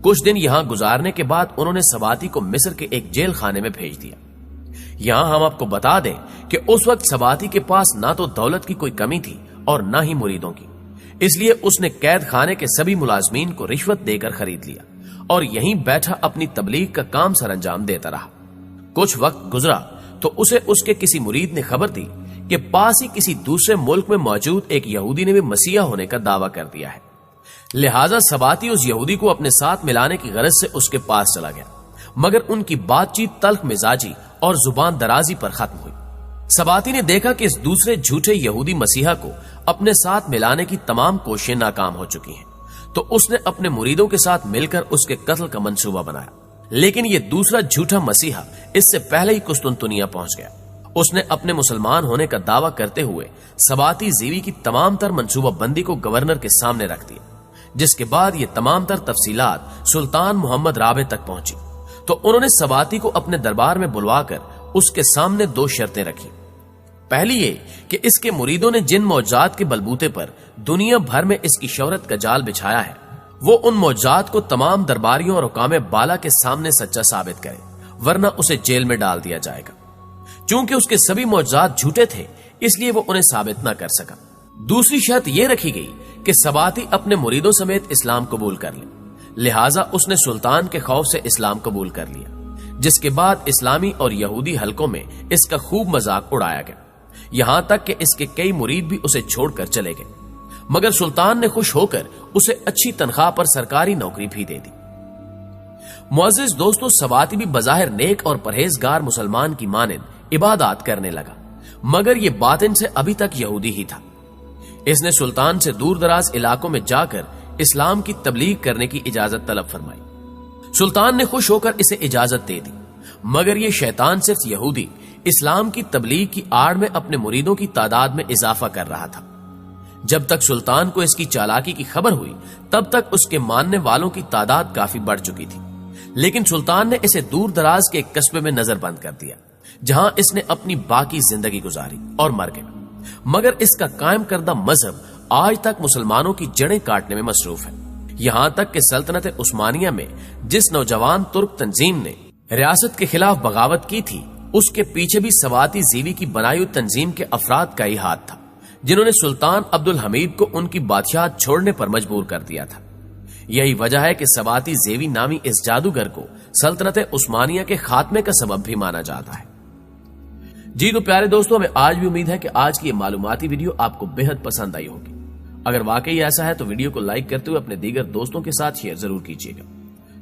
کچھ دن یہاں گزارنے کے بعد انہوں نے سباتی کو مصر کے ایک جیل خانے میں بھیج دیا۔ یہاں ہم آپ کو بتا دیں کہ اس وقت سباتی کے پاس نہ تو دولت کی کوئی کمی تھی اور نہ ہی مریدوں کی، اس لیے اس نے قید خانے کے سبھی ملازمین کو رشوت دے کر خرید لیا اور یہیں بیٹھا اپنی تبلیغ کا کام سر انجام دیتا رہا۔ کچھ وقت گزرا تو اسے اس کے کسی مرید نے خبر دی کہ پاس ہی کسی دوسرے ملک میں موجود ایک یہودی نے بھی مسیحا ہونے کا دعویٰ کر دیا ہے، لہٰذا سباتی اس یہودی کو اپنے ساتھ ملانے کی غرض سے اس کے پاس چلا گیا، مگر ان کی بات چیت تلخ مزاجی اور زبان درازی پر ختم ہوئی۔ سباتی نے دیکھا کہ اس دوسرے جھوٹے یہودی مسیحا کو اپنے ساتھ ملانے کی تمام کوششیں ناکام ہو چکی ہیں، تو اس نے اپنے مریدوں کے ساتھ مل کر اس کے قتل کا منصوبہ بنایا، لیکن یہ دوسرا جھوٹا مسیحا اس سے پہلے ہی قسطنطنیہ پہنچ گیا۔ اس نے اپنے مسلمان ہونے کا دعویٰ کرتے ہوئے سباتی زیوی کی تمام تر منصوبہ بندی کو گورنر کے سامنے رکھ دیا، جس کے بعد یہ تمام تر تفصیلات سلطان محمد رابع تک پہنچی، تو انہوں نے سباتی کو اپنے دربار میں بلوا کر اس کے سامنے 2 شرطیں رکھی۔ پہلی یہ کہ اس کے مریدوں نے جن معجزات کے بلبوتے پر دنیا بھر میں اس کی شہرت کا جال بچھایا ہے، وہ ان معجزات کو تمام درباریوں اور حکام بالا کے سامنے سچا ثابت کرے، ورنہ اسے جیل میں ڈال دیا جائے گا۔ چونکہ اس کے سبھی معجزات جھوٹے تھے، اس لیے وہ انہیں ثابت نہ کر سکا۔ دوسری شرط یہ رکھی گئی کہ سباتی اپنے مریدوں سمیت اسلام قبول کر لے، لہٰذا اس نے سلطان کے خوف سے اسلام قبول کر لیا، جس کے بعد اسلامی اور یہودی حلقوں میں اس کا خوب مذاق اڑایا گیا، یہاں تک کہ اس کے کئی مرید بھی اسے چھوڑ کر چلے گئے، مگر سلطان نے خوش ہو کر اسے اچھی تنخواہ پر سرکاری نوکری بھی دے دی۔ معزز دوستو، سباتی بھی بظاہر نیک اور پرہیزگار مسلمان کی مانند عبادات کرنے لگا، مگر یہ باطن سے ابھی تک یہودی ہی تھا۔ اس نے سلطان سے دور دراز علاقوں میں جا کر اسلام کی تبلیغ کرنے کی اجازت طلب فرمائی۔ سلطان نے خوش ہو کر اسے اجازت دے دی، مگر یہ شیطان صرف یہودی اسلام کی تبلیغ کی آڑ میں اپنے مریدوں کی تعداد میں اضافہ کر رہا تھا۔ جب تک سلطان کو اس کی چالاکی کی خبر ہوئی، تب تک اس کے ماننے والوں کی تعداد کافی بڑھ چکی تھی، لیکن سلطان نے اسے دور دراز کے ایک قصبے میں نظر بند کر دیا، جہاں اس نے اپنی باقی زندگی گزاری اور مر گیا، مگر اس کا قائم کردہ مذہب آج تک مسلمانوں کی جڑیں کاٹنے میں مصروف ہے، یہاں تک کہ سلطنت عثمانیہ میں جس نوجوان ترک تنظیم نے ریاست کے خلاف بغاوت کی تھی، اس کے پیچھے بھی سباتی زیوی کی بنائی ہوئی تنظیم کے افراد کا ہی ہاتھ تھا، جنہوں نے سلطان عبد الحمید کو ان کی بادشاہت چھوڑنے پر مجبور کر دیا تھا۔ یہی وجہ ہے کہ سباتی زیوی نامی اس جادوگر کو سلطنت عثمانیہ کے خاتمے کا سبب بھی مانا جاتا ہے۔ جی تو پیارے دوستوں، ہمیں آج بھی امید ہے کہ آج کی یہ معلوماتی ویڈیو آپ کو بہت پسند آئی ہوگی۔ اگر واقعی ایسا ہے تو ویڈیو کو لائک کرتے ہوئے اپنے دیگر دوستوں کے ساتھ شیئر ضرور کیجیے گا۔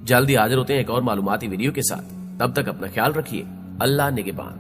جلدی حاضر ہوتے ہیں ایک اور معلوماتی ویڈیو کے ساتھ، تب تک اپنا خیال رکھیے۔ اللہ نگہبان۔